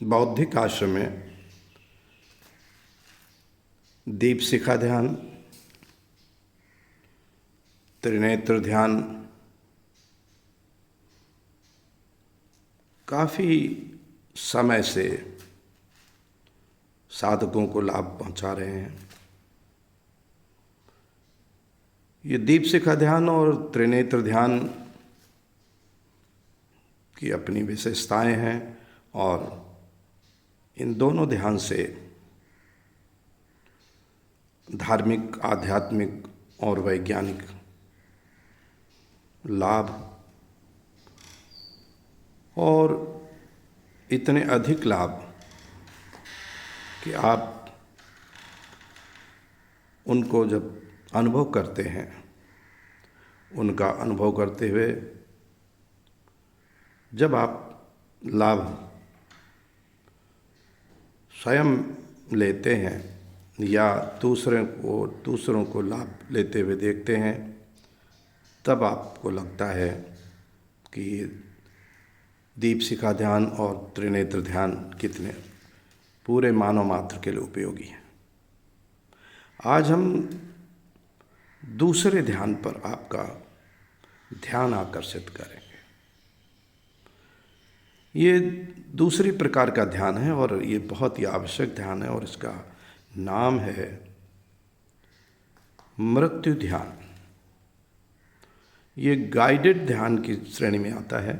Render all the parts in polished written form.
बौद्धिक आश्रम में दीप शिखा ध्यान, त्रिनेत्र ध्यान काफ़ी समय से साधकों को लाभ पहुंचा रहे हैं। ये दीप शिखा ध्यान और त्रिनेत्र ध्यान की अपनी विशेषताएं हैं और इन दोनों ध्यान से धार्मिक, आध्यात्मिक और वैज्ञानिक लाभ और इतने अधिक लाभ कि आप उनको जब अनुभव करते हैं, उनका अनुभव करते हुए जब आप लाभ स्वयं लेते हैं या दूसरों को लाभ लेते हुए देखते हैं, तब आपको लगता है कि दीप शिखा ध्यान और त्रिनेत्र ध्यान कितने पूरे मानव मात्र के लिए उपयोगी हैं। आज हम दूसरे ध्यान पर आपका ध्यान आकर्षित करेंगे। ये दूसरी प्रकार का ध्यान है और ये बहुत ही आवश्यक ध्यान है और इसका नाम है मृत्यु ध्यान। ये गाइडेड ध्यान की श्रेणी में आता है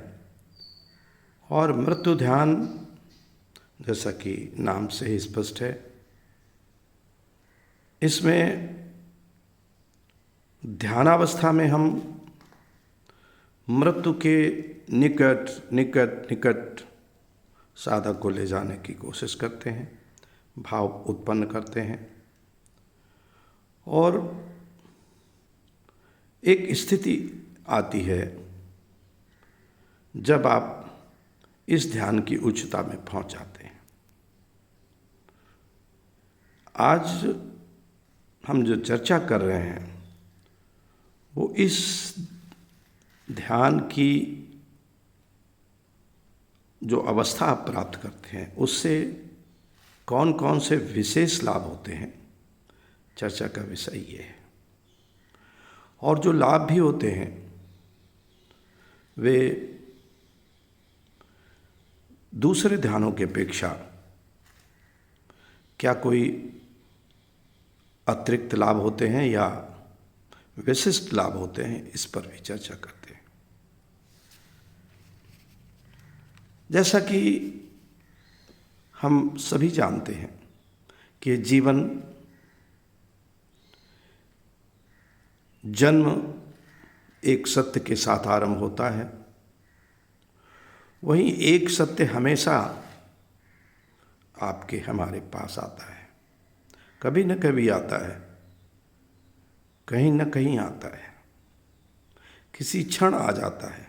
और मृत्यु ध्यान जैसा कि नाम से ही स्पष्ट है, इसमें ध्यानावस्था में हम मृत्यु के निकट साधक को ले जाने की कोशिश करते हैं, भाव उत्पन्न करते हैं और एक स्थिति आती है जब आप इस ध्यान की उच्चता में पहुंच जाते हैं। आज हम जो चर्चा कर रहे हैं वो इस ध्यान की जो अवस्था आप प्राप्त करते हैं उससे कौन कौन से विशेष लाभ होते हैं, चर्चा का विषय ये है। और जो लाभ भी होते हैं वे दूसरे ध्यानों की अपेक्षा क्या कोई अतिरिक्त लाभ होते हैं या विशिष्ट लाभ होते हैं, इस पर भी चर्चा करते हैं। जैसा कि हम सभी जानते हैं कि जीवन जन्म एक सत्य के साथ आरंभ होता है, वहीं एक सत्य हमेशा आपके हमारे पास आता है, कभी न कभी आता है, कहीं न कहीं आता है, किसी क्षण आ जाता है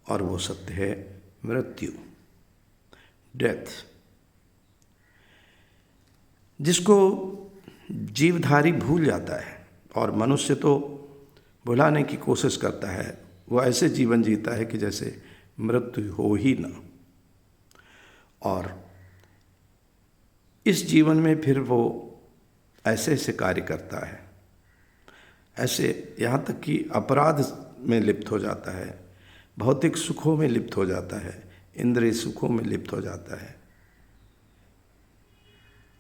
और वो सत्य है मृत्यु, डेथ, जिसको जीवधारी भूल जाता है और मनुष्य तो भुलाने की कोशिश करता है। वो ऐसे जीवन जीता है कि जैसे मृत्यु हो ही ना, और इस जीवन में फिर वो ऐसे ऐसे कार्य करता है, ऐसे यहाँ तक कि अपराध में लिप्त हो जाता है, भौतिक सुखों में लिप्त हो जाता है, इंद्रिय सुखों में लिप्त हो जाता है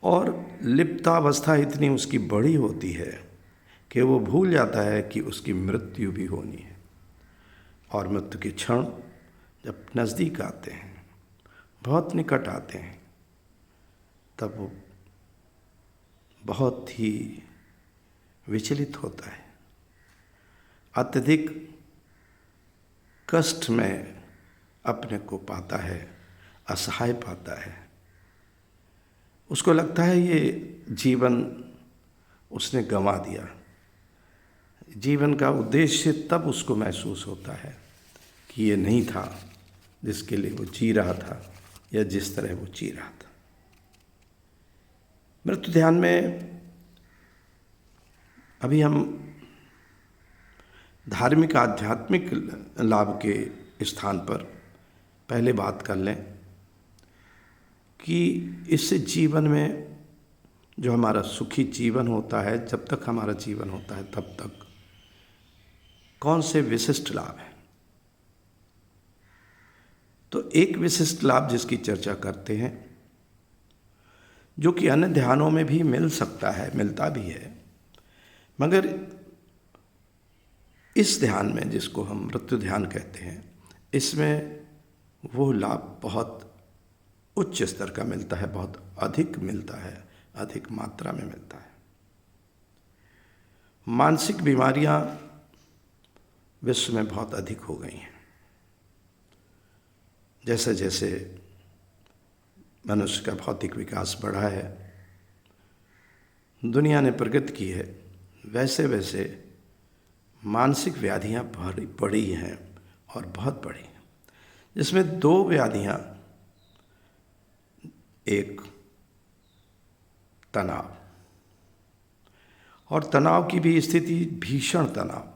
और लिप्तावस्था इतनी उसकी बड़ी होती है कि वो भूल जाता है कि उसकी मृत्यु भी होनी है। और मृत्यु के क्षण जब नज़दीक आते हैं, बहुत निकट आते हैं, तब वो बहुत ही विचलित होता है, अत्यधिक कष्ट में अपने को पाता है, असहाय पाता है। उसको लगता है ये जीवन उसने गंवा दिया। जीवन का उद्देश्य तब उसको महसूस होता है कि ये नहीं था जिसके लिए वो जी रहा था या जिस तरह वो जी रहा था। मृत्यु ध्यान में अभी हम धार्मिक आध्यात्मिक लाभ के स्थान पर पहले बात कर लें कि इससे जीवन में जो हमारा सुखी जीवन होता है, जब तक हमारा जीवन होता है तब तक कौन से विशिष्ट लाभ हैं। तो एक विशिष्ट लाभ जिसकी चर्चा करते हैं, जो कि अन्य ध्यानों में भी मिल सकता है, मिलता भी है, मगर इस ध्यान में, जिसको हम मृत्यु ध्यान कहते हैं, इसमें वो लाभ बहुत उच्च स्तर का मिलता है, बहुत अधिक मिलता है, अधिक मात्रा में मिलता है। मानसिक बीमारियां विश्व में बहुत अधिक हो गई हैं। जैसे जैसे मनुष्य का भौतिक विकास बढ़ा है, दुनिया ने प्रगति की है, वैसे वैसे मानसिक व्याधियां बढ़ी हैं और बहुत बढ़ी हैं, जिसमें दो व्याधियां, एक तनाव, और तनाव की भी स्थिति भीषण तनाव।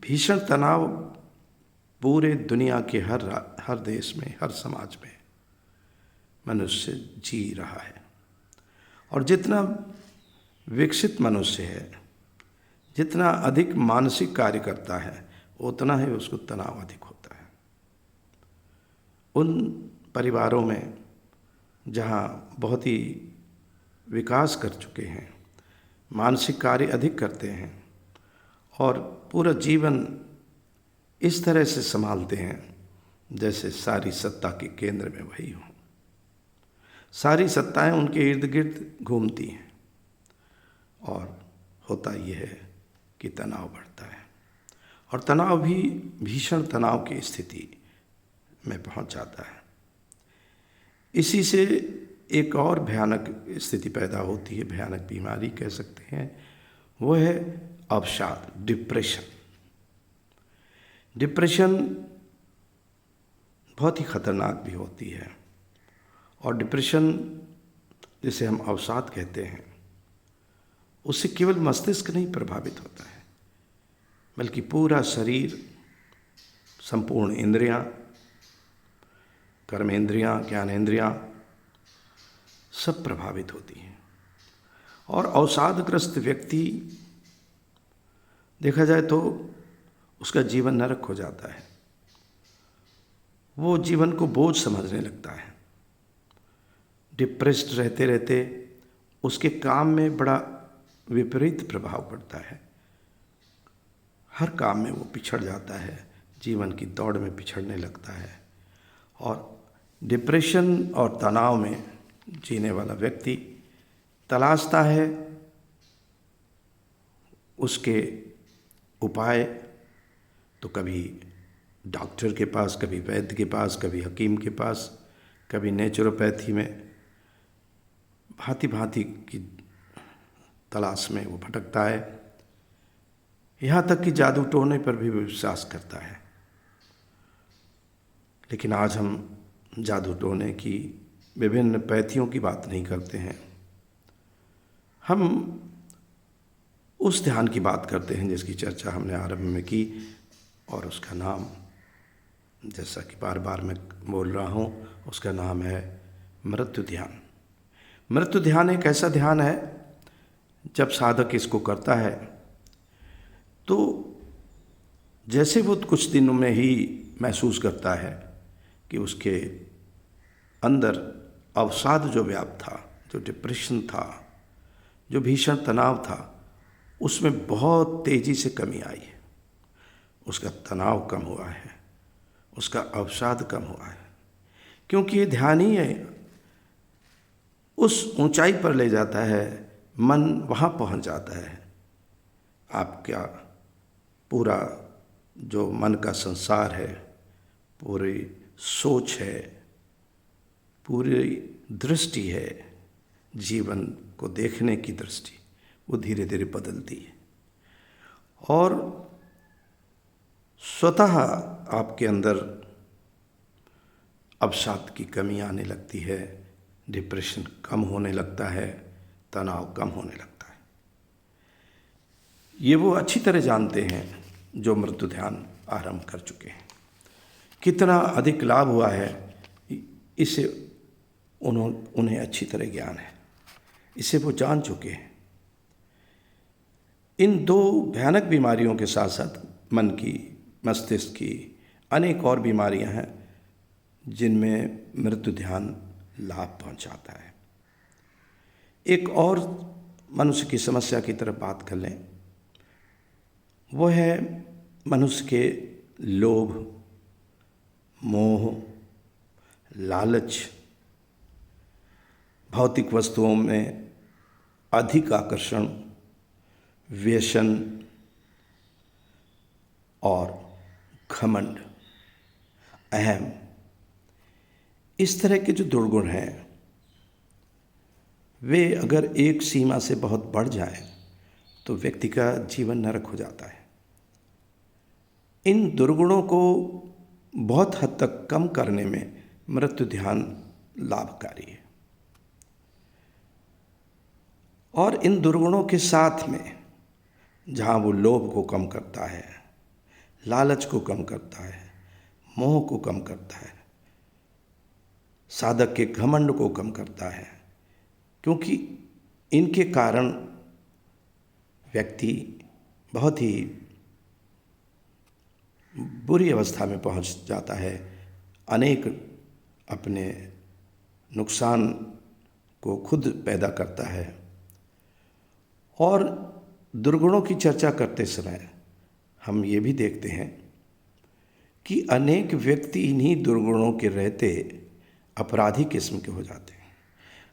भीषण तनाव पूरे दुनिया के हर देश में, हर समाज में मनुष्य जी रहा है। और जितना विकसित मनुष्य है, जितना अधिक मानसिक कार्य करता है, उतना ही उसको तनाव अधिक होता है। उन परिवारों में जहाँ बहुत ही विकास कर चुके हैं, मानसिक कार्य अधिक करते हैं और पूरा जीवन इस तरह से संभालते हैं जैसे सारी सत्ता के केंद्र में वही हो, सारी सत्ताएं उनके इर्द गिर्द घूमती हैं, और होता यह है कि तनाव बढ़ता है, और तनाव भी भीषण तनाव की स्थिति में पहुंच जाता है। इसी से एक और भयानक स्थिति पैदा होती है, भयानक बीमारी कह सकते हैं, वो है अवसाद, डिप्रेशन। डिप्रेशन बहुत ही खतरनाक भी होती है, और डिप्रेशन जिसे हम अवसाद कहते हैं, उससे केवल मस्तिष्क नहीं प्रभावित होता है, बल्कि पूरा शरीर, संपूर्ण इंद्रियां, कर्मेंद्रियां, ज्ञानेंद्रियां सब प्रभावित होती हैं। और अवसादग्रस्त व्यक्ति देखा जाए तो उसका जीवन नरक हो जाता है। वो जीवन को बोझ समझने लगता है। डिप्रेस्ड रहते रहते उसके काम में बड़ा विपरीत प्रभाव पड़ता है। हर काम में वो पिछड़ जाता है, जीवन की दौड़ में पिछड़ने लगता है। और डिप्रेशन और तनाव में जीने वाला व्यक्ति तलाशता है उसके उपाय, तो कभी डॉक्टर के पास, कभी वैद्य के पास, कभी हकीम के पास, कभी नेचुरोपैथी में, भांति भांति की तलाश में वो भटकता है। यहाँ तक कि जादू टोने पर भी विश्वास करता है। लेकिन आज हम जादू टोने की, विभिन्न पैथियों की बात नहीं करते हैं। हम उस ध्यान की बात करते हैं जिसकी चर्चा हमने आरंभ में की, और उसका नाम, जैसा कि बार बार मैं बोल रहा हूँ, उसका नाम है मृत्यु ध्यान। मृत्यु ध्यान एक ऐसा ध्यान है, जब साधक इसको करता है तो जैसे वो कुछ दिनों में ही महसूस करता है कि उसके अंदर अवसाद जो व्याप्त था, जो डिप्रेशन था, जो भीषण तनाव था, उसमें बहुत तेज़ी से कमी आई है। उसका तनाव कम हुआ है, उसका अवसाद कम हुआ है, क्योंकि ये ध्यान ही है उस ऊंचाई पर ले जाता है, मन वहाँ पहुँच जाता है। आपका पूरा जो मन का संसार है, पूरी सोच है, पूरी दृष्टि है, जीवन को देखने की दृष्टि, वो धीरे धीरे बदलती है, और स्वतः आपके अंदर अवसाद की कमी आने लगती है, डिप्रेशन कम होने लगता है, तनाव कम होने लगता है। ये वो अच्छी तरह जानते हैं जो मृत्यु ध्यान आरंभ कर चुके हैं। कितना अधिक लाभ हुआ है इसे उन्हें अच्छी तरह ज्ञान है, इसे वो जान चुके हैं। इन दो भयानक बीमारियों के साथ साथ मन की, मस्तिष्क की अनेक और बीमारियां हैं जिनमें मृत्यु ध्यान लाभ पहुंचाता है। एक और मनुष्य की समस्या की तरफ बात कर लें, वो है मनुष्य के लोभ, मोह, लालच, भौतिक वस्तुओं में अधिक आकर्षण, व्यसन और घमंड, अहम। इस तरह के जो दुर्गुण हैं वे अगर एक सीमा से बहुत बढ़ जाए तो व्यक्ति का जीवन नरक हो जाता है। इन दुर्गुणों को बहुत हद तक कम करने में मृत्यु ध्यान लाभकारी है। और इन दुर्गुणों के साथ में जहाँ वो लोभ को कम करता है, लालच को कम करता है, मोह को कम करता है, साधक के घमंड को कम करता है, क्योंकि इनके कारण व्यक्ति बहुत ही बुरी अवस्था में पहुंच जाता है, अनेक अपने नुकसान को खुद पैदा करता है। और दुर्गुणों की चर्चा करते समय हम ये भी देखते हैं कि अनेक व्यक्ति इन्हीं दुर्गुणों के रहते अपराधी किस्म के हो जाते हैं,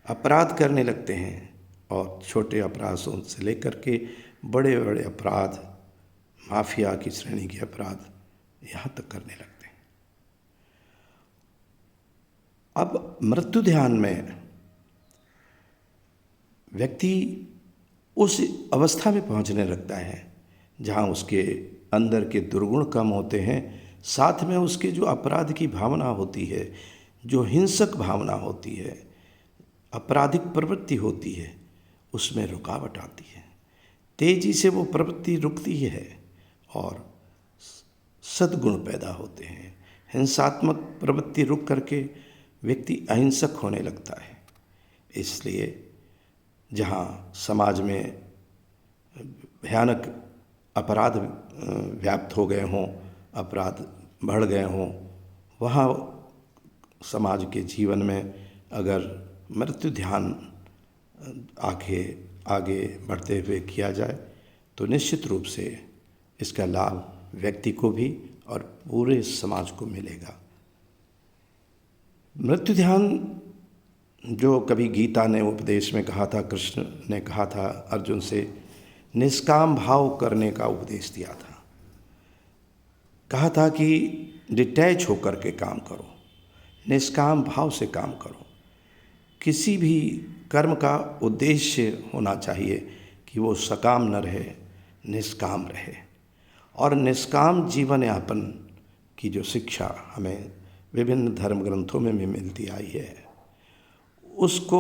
अपराध करने लगते हैं और छोटे अपराधों से लेकर के बड़े बड़े अपराध, माफिया की श्रेणी के अपराध यहाँ तक करने लगते हैं। अब मृत्यु ध्यान में व्यक्ति उस अवस्था में पहुँचने लगता है जहाँ उसके अंदर के दुर्गुण कम होते हैं, साथ में उसके जो अपराध की भावना होती है, जो हिंसक भावना होती है, आपराधिक प्रवृत्ति होती है, उसमें रुकावट आती है। तेजी से वो प्रवृत्ति रुकती है और सद्गुण पैदा होते हैं। हिंसात्मक प्रवृत्ति रुक करके व्यक्ति अहिंसक होने लगता है। इसलिए जहाँ समाज में भयानक अपराध व्याप्त हो गए हों, अपराध बढ़ गए हों, वहाँ समाज के जीवन में अगर मृत्यु ध्यान आगे बढ़ते हुए किया जाए तो निश्चित रूप से इसका लाभ व्यक्ति को भी और पूरे समाज को मिलेगा। मृत्यु ध्यान जो कभी गीता ने उपदेश में कहा था, कृष्ण ने कहा था अर्जुन से, निष्काम भाव करने का उपदेश दिया था। कहा था कि डिटैच होकर के काम करो, निष्काम भाव से काम करो। किसी भी कर्म का उद्देश्य होना चाहिए कि वो सकाम न रहे, निष्काम रहे। और निष्काम जीवन यापन की जो शिक्षा हमें विभिन्न धर्म ग्रंथों में भी मिलती आई है, उसको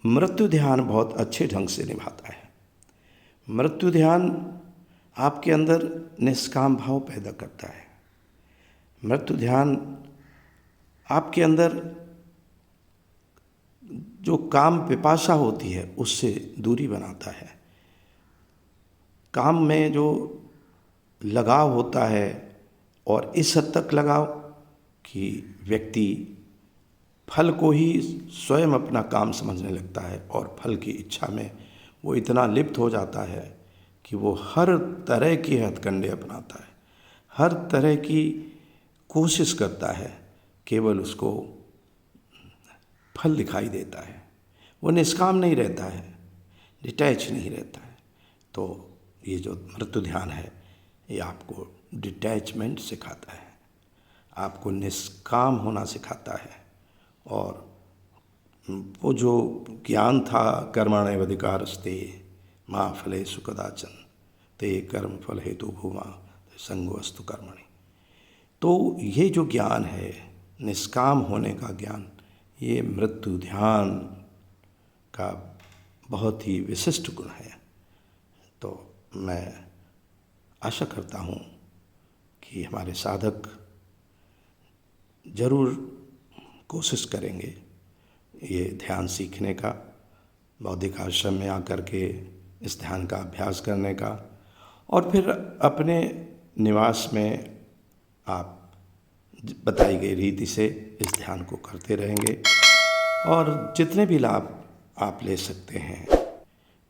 मृत्यु ध्यान बहुत अच्छे ढंग से निभाता है। मृत्यु ध्यान आपके अंदर निष्काम भाव पैदा करता है। मृत्यु ध्यान आपके अंदर जो काम पिपासा होती है उससे दूरी बनाता है। काम में जो लगाव होता है, और इस हद तक लगाव कि व्यक्ति फल को ही स्वयं अपना काम समझने लगता है और फल की इच्छा में वो इतना लिप्त हो जाता है कि वो हर तरह की हथकंडे अपनाता है, हर तरह की कोशिश करता है, केवल उसको फल दिखाई देता है। वो निष्काम नहीं रहता है, डिटैच नहीं रहता है। तो ये जो मृत्यु ध्यान है ये आपको डिटैचमेंट सिखाता है, आपको निष्काम होना सिखाता है। और वो जो ज्ञान था कर्मण्येव अधिकारस्ते मा फलेषु कदाचन ते कर्म फल हेतु भूमा संगोऽस्तु कर्मणि। तो ये जो ज्ञान है, निष्काम होने का ज्ञान, ये मृत्यु ध्यान का बहुत ही विशिष्ट गुण है। तो मैं आशा करता हूँ कि हमारे साधक जरूर कोशिश करेंगे ये ध्यान सीखने का, बौद्धिक आश्रम में आकर के इस ध्यान का अभ्यास करने का, और फिर अपने निवास में आप बताई गई रीति से इस ध्यान को करते रहेंगे और जितने भी लाभ आप ले सकते हैं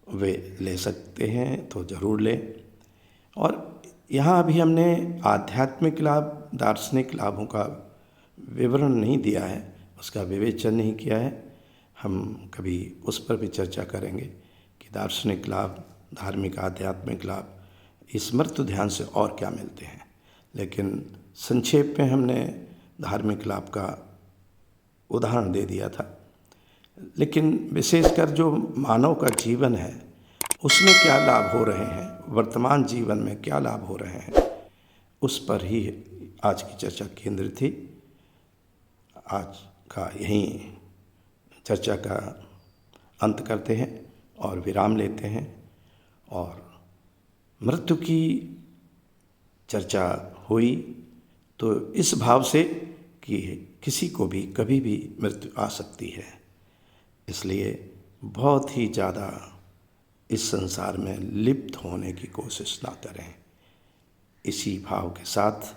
वे ले सकते हैं तो ज़रूर लें। और यहाँ अभी हमने आध्यात्मिक लाभ, दार्शनिक लाभों का विवरण नहीं दिया है, उसका विवेचन नहीं किया है। हम कभी उस पर भी चर्चा करेंगे कि दार्शनिक लाभ, धार्मिक आध्यात्मिक लाभ इस मृत्यु ध्यान से और क्या मिलते हैं। लेकिन संक्षेप में हमने धार्मिक लाभ का उदाहरण दे दिया था। लेकिन विशेषकर जो मानव का जीवन है उसमें क्या लाभ हो रहे हैं, वर्तमान जीवन में क्या लाभ हो रहे हैं, उस पर ही आज की चर्चा केंद्रित थी। आज का यहीं चर्चा का अंत करते हैं और विराम लेते हैं। और मृत्यु की चर्चा हुई तो इस भाव से कि किसी को भी कभी भी मृत्यु आ सकती है, इसलिए बहुत ही ज़्यादा इस संसार में लिप्त होने की कोशिश ना करें। इसी भाव के साथ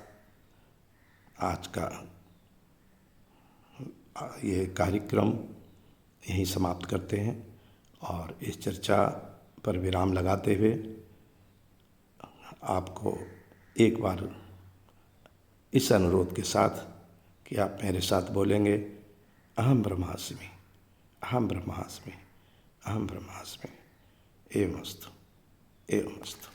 आज का ये कार्यक्रम यहीं समाप्त करते हैं और इस चर्चा पर विराम लगाते हुए आपको एक बार इस अनुरोध के साथ कि आप मेरे साथ बोलेंगे, अहम ब्रह्मास्मि, अहम ब्रह्मास्मि, अहम ब्रह्मास्मि। एवमस्तु, एवमस्तु।